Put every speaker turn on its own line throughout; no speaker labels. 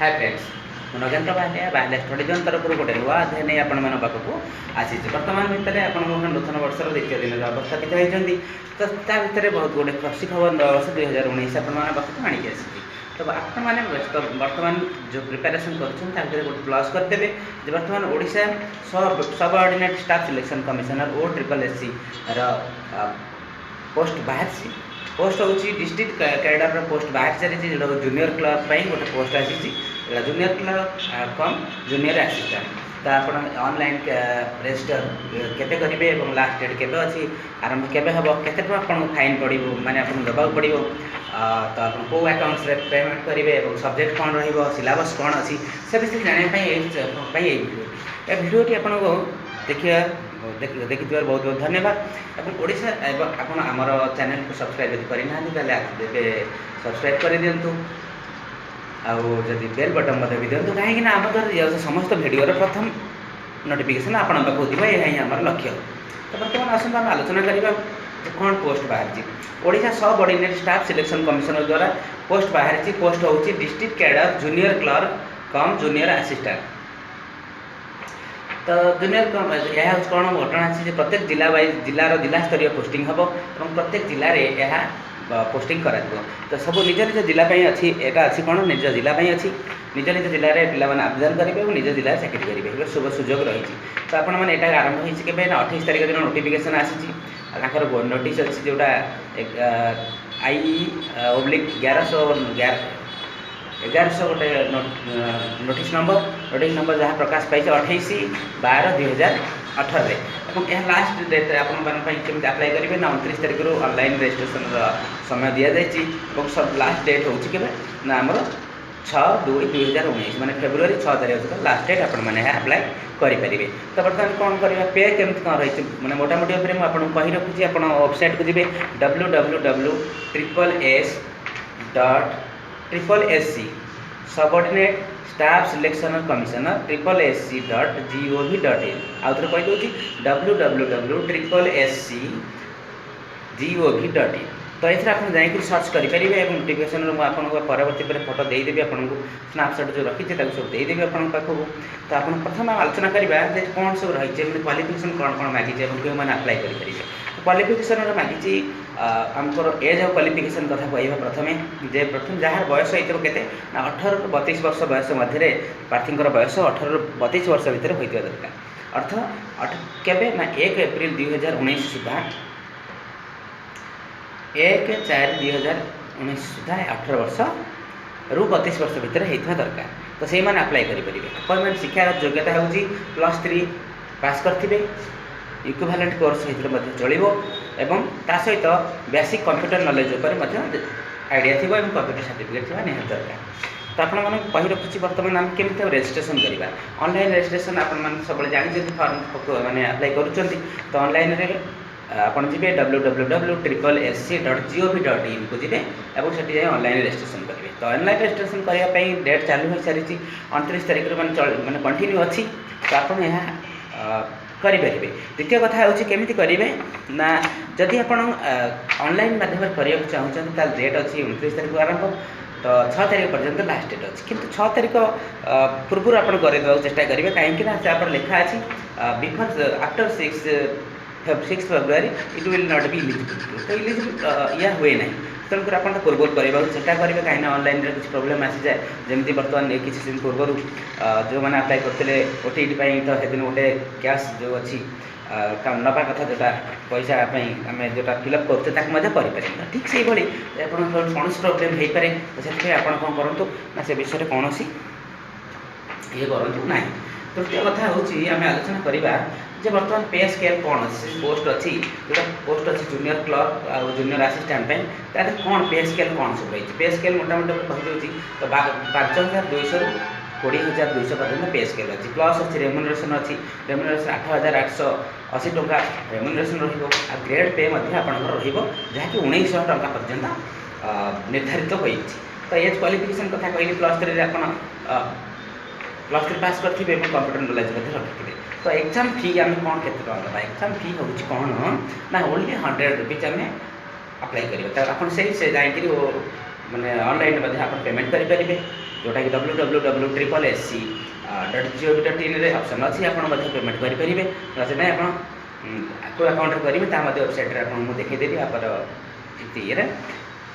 Hi friends ମୁଁ Nagendra Bahalia study zone ତରଫରୁ ଗୋଟେ ନୂଆ ଅଧ୍ୟାୟ ନେଇ ଆପଣମାନଙ୍କ ପାଖକୁ ଆସିଛି। ବର୍ତ୍ତମାନ ଭିତରେ ଆପଣଙ୍କ ନୂତନ ବର୍ଷର ଦ୍ୱିତୀୟ ଦିନରେ ଅବସ୍ଥାପିତ ହୋଇଛନ୍ତି। ତ ତା ଭିତରେ ବହୁତ ଗୋଟେ ଖୁସି ଖବର ନୂଆବର୍ଷ 2019 ଆପଣମାନଙ୍କ ପାଖକୁ ଆଣିକି ଆସିଛି। ତ ଆପଣମାନେ ବର୍ତ୍ତମାନ ଯେଉଁ ପ୍ରିପାରେସନ୍ କରୁଛନ୍ତି ତା ଭିତରେ ଗୋଟେ ପ୍ଲସ୍ କରିଦେବେ ଯେ ବର୍ତ୍ତମାନ Odisha subordinate staff selection commissioner OSSC post बाहर पोस्ट हूँ डिस्ट्रिक्ट कैडर पोस्ट बाहर सारी जो जूनियर क्लर्क गोटे पोस्ट आसी जूनियर क्लर्क कम जूनियर असिस्टेंट तो आप ऑनलाइन रजिस्टर केते करेंगे और लास्ट डेट केबे अच्छी आरंभ केबे हम केते आपको फाइन पड़ो माने आपको देवाक पड़ो तो आप कौ अकाउंट्स पेमेंट करेंगे और सब्जेक्ट कौन रिलेबस कौन अच्छी से विषय जानापी भिडियोटी आपको देखिए देखि बहुत बहुत धन्यवाद। ओडिशा आपन आमर चैनल को सब्सक्राइब यदि करना तेरे सब्सक्राइब कर दिंतु आदि बेल बटन भी दिंतु कहीं आम द्वारा समस्त भिडियोर प्रथम नोटिफिकेशन आपण पाखु यही आम लक्ष्य। तो बर्तमान आसत आम आलोचना करवा कौन पोस्ट बाहरी Odisha subordinate staff selection commissioner द्वारा पोस्ट बाहरी पोस्ट हूँ डिस्ट्रिक्ट कैडर जूनियर क्लर्क कम जूनियर असिस्टेंट। तो जूनियर यह कौन घटना अच्छी प्रत्येक जिला वाइज जिलार जिला स्तरीय पोस्टिंग हम और प्रत्येक जिले में पोस्टिंग करा तो सब निज निज जिलापाई अच्छी यहाँ अच्छी कौन निज जिलापाई अच्छी निज निज जिले में पिला आवेदन करेंगे और निज जिले चाकरी करेंगे शुभ सुजोग रही। तो आप आरंभ होती 28 तारीख दिन नोटिफिकेशन आसी नोटिस अच्छी जोटा I/1111 गोटे नोटिस नंबर जहाँ प्रकाश पाई 28/12/2018 यह लास्ट डेट आपमि अप्लाई करेंगे ना 29 तारीख ऑनलाइन रजिस्ट्रेशन समय दि जाए सब लास्ट डेट हूँ के ना आमर 6/2/2019 माने फेब्रुआरी 6 तारीख लास्ट डेट आपने अप्लाई करेंगे। तो बर्तमान कौन करवा पे केमती कौन रही मैंने मोटामोटी भाव में आपको कही रखुच्छी आप वेबसाइट को जी www.SSC subordinate staff selection commissioner SSC.gov.in आउ थे कही दूसरी www.SSC.gov.in। तो ये आप जाकि सर्च करेंगे और नोटिफिकेशन मुझे परवर्ती फोटो देदेवी आपको स्नापसट जो रखी सब देदेवी आप पाखक। तो आप प्रथम आलोचना करवा कौन सब रही क्वालिफिकेशन कौन कौन मागिचे क्यों मैंने अप्लाई करेंगे। क्वालिफिकेशन मागिची आमको एज ऑफ क्वालिफिकेशन कथा कहवा प्रथम जहाँ बयस ये केते 18 ରୁ 32 वर्ष बयस मध्य प्रार्थी बयस 18 ରୁ 32 वर्ष भितर होता दरकार अर्थ केबे ना 1 एप्रिल 2019 सुधा 1/4/2019 सुधा 18 वर्ष ରୁ 32 वर्ष भितर होता दरकार। तो से मैंने अप्लाई करेंगे। अपॉइंटमेंट शिक्षा योग्यता हूँ +3 पास करथिबे इक्विवेलेंट कोर्स चलो एवं ता सहित बेसिक कंप्यूटर नॉलेज आइडिया थी और कंप्यूटर सर्टिफिकेट थी निहार दरकार। तो आप कही रखुच्छी बर्तमान आम केमी रजिस्ट्रेशन करवा ऑनलाइन रजिस्ट्रेशन आप सब जानते फॉर्म मैंने अप्लाई करुँच तो ऑनलाइन आपड़ जी www.SSC.gov.in को जी और से ऑनलाइन रजिस्ट्रेशन करेंगे। तो ऑनलाइन रजिस्ट्रेशन करने डेट चालू हो सारी 29 तारीख मैंने कंटिन्यू अच्छी तो आप करेंगे। द्वितीय कथा हूँ केमी करेंगे ना जदि आप ऑनलाइन माध्यम करने चाहते डेट अच्छी 29 तारीख आरंभ तो 6 तारीख पर्यंत लास्ट डेट अच्छी किंतु 6 तारीख पूर्व आप चेष्टा करेंगे कहीं लिखा अच्छी before after 6 February it will not be eligible. तो इलिजिबल या हुए ना तेणुकर आप पूर्व करवा चेष्टा करेंगे कहीं ऑनलाइन किसी प्रोब्लेम आसी जाए जमी बर्तमान किसी दिन पूर्व जो मैंने अप्लाई करते OTET तो सेदिन गोटे कैश जो अच्छी नवा कथा जोटा पैसा आम जोटा फिलअप करते करें ठीक से भाई कौन प्रोब्लेम हो पाए तो से आप कौन करूँ ना से विषय कौन ये करूँ ना। तृतीय कथा हूँ आम आलोचना करवा जे बर्तमान पे स्केल कौन अच्छी पोस्ट अच्छी जो पोस्ट अच्छी जूनियर क्लर्क और जूनियर असिस्टेंट तार कौन पे स्केल कौन सब रही पे स्केल मोटामोटी कही तो 5,200 ରୁ 20,200 पर्यटन पे स्केल अच्छी प्लस अच्छी रेम्यूनरेशन अच्छी 8,880 टंका रेम्यूनरेशन ग्रेड पे आपंकर रहाँकि 1,900 टंका पर्यटन निर्धारित हो। तो एज क्वालिफिकेशन कथा कहली +3 आप +3 पास करेंगे कंप्यूटर नॉलेज रखी। तो एग्जाम फी आम कौन के एग्जाम फी हूँ कौन ना ओनली 100 रुपीज आम अप्लाई करेंगे। तो आप से जाकि मैंने ऑनलाइन आप पेमेंट करेंगे जोटा कि www.sc.gov.in ऑप्शन अच्छी आप पेमेंट करेंगे से आप को अकाउंट करेंगे वेबसाइट आपको देखीदेवी आप ये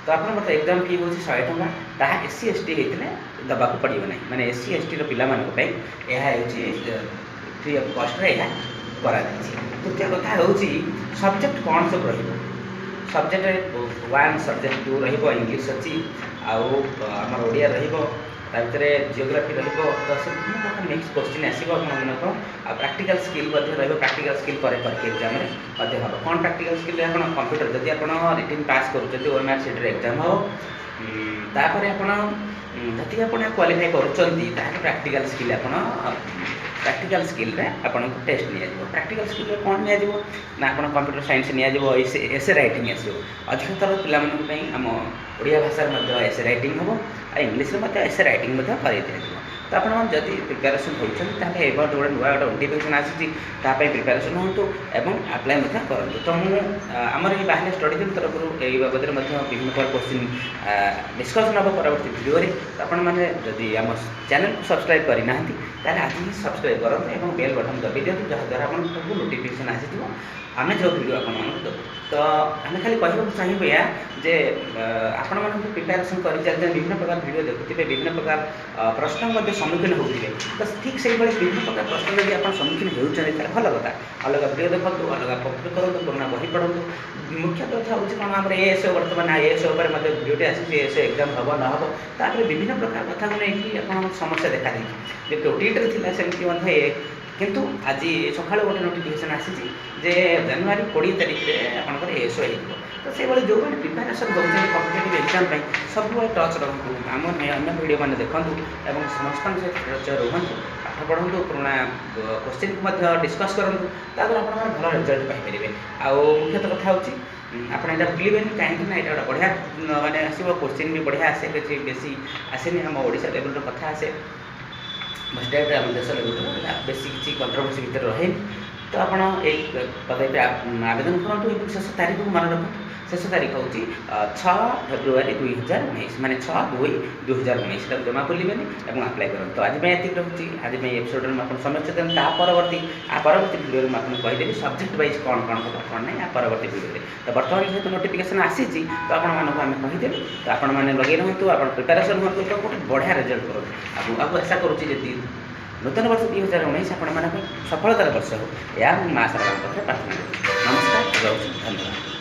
तो आप एग्जाम फी हूँ 100 टଙ୍କା ताहा SC ST होते दबा पड़ो ना मैंने SC ST पिला यह फ्री ऑफ कॉस्ट करा तृतीय कथा हूँ सब्जेक्ट कौन सब सब्जेक्ट 1 सब्जेक्ट 2 इंग्लिश अच्छी आमर ओडिया रे जियोग्राफी तो से বিভিন্ন প্রকার নেক্সট क्वेश्चन आसो प्रैक्टिकल स्किल प्रैक्टिकल स्किल पर एग्जाम हम कौन प्रैक्टिकल स्किल आप कंप्यूटर जदि आप रिटन पास कर OMR सीट एग्जाम हो तापर आप जी आप क्वालिफाई कर प्रैक्टिकल स्किल आप प्रैक्टिकल स्किल आपन टेस्ट नि प्रैक्टिकल स्किल कौन नि ना आप कंप्यूटर साइंस नि एसे राइटिंग आसो अधिकतर पे आम ओडिया भाषा एसे राइटिंग हम इंग्लिश एसे राइटिंग कर तो आप प्रिपेरेसन होती गोटे नुआ गोटे नोटिफिकेशन आसी प्रिपेरेसन हूँ और आप्लाय करूँ तो मुझे आमर ये बाहर स्टडी टीम तरफ यही बाबद में विभिन्न प्रकार क्वेश्चन डिस्कसन हम परवर्ती भिडियो तो आपने जदि आम चैनल को सब्सक्राइब करना आज ही सब्सक्राइब करूँ और बेल बटन दबी दिखाँ जहाँद्वारा आपको नोटिफिकेशन आसी आम जो भिडियो आप तो आम खाली कहूँ चाहिए या जे आपण मानक प्रिपेरेसन कर चलते विभिन्न प्रकार वीडियो देखुए विभिन्न प्रकार प्रश्न सम्मुखीन होते तो ठीक से विभिन्न प्रकार प्रश्न जब आप सम्मुखीन होती भल कथा अलग वीडियो देखो अलग पब्लिक करूँ पुराना बही पढ़ू मुख्य कथा हूँ कौन आम एएसओ बर्तमान आईएएस वीडियो आसी एएसओ एग्जाम हम न हम तापर विभिन्न प्रकार कथा को लेकिन आप समस्या देखा दी ओटीटी थी सेमती किंतु आज सकाल गोटे नोटिफिकेशन आसी जे जनवरी 20 तारीख में आपंकर एएसओ हो तो से जो मैंने प्रिपेरेसन कर कम्पिटेटिव एग्जाम सब टच रुँ आम अन्य वीडियो मैंने देखूँ और समस्त सहित रुहतु पाठ पढ़ू पुराना क्वेश्चन को डिस्कस करूँ ताद्वारा आप भल रिजल्ट पाइपर आउ मुख्यतः कथा हूँ आप भूलें कहीं ना यहाँ बढ़िया मानने आसो क्वेश्चन भी बढ़िया आसे बेसी आसेनि आम ओडिशा लेवल कथा आसे स्टेट आम देश लेवल बेसी किसी कंट्रोवर्सी भितर रहे तो आप पदवी आवेदन करूँ और शेष तारीख को मन रखुँ शेष तारीख हूँ 6 फेब्रुआरी 2019 माने 6/2/2019 जमा भूलें और आप्लाय करूँ तो आज ये रखुच्छी आज एपिसोड में आप समझ परवर्ती भिडियो में आपको कहीदेवी सब्जेक्ट वाइज कौन कौन हम कौन ना परवर्ती भिडियो तो बर्तमान जेहतु नोटिफिकेशन आसी तो आम कहीदेवी तो आपने लगे रुँ आप प्रिपेरेसन हूँ तो गोटे बढ़िया रिजल्ट करूँ आपको आशा करुँची नूतन वर्ष 2019 आपण सफलतार वर्ष हो या माँ सारा प्रार्थना करूँ नमस्कार धन्यवाद।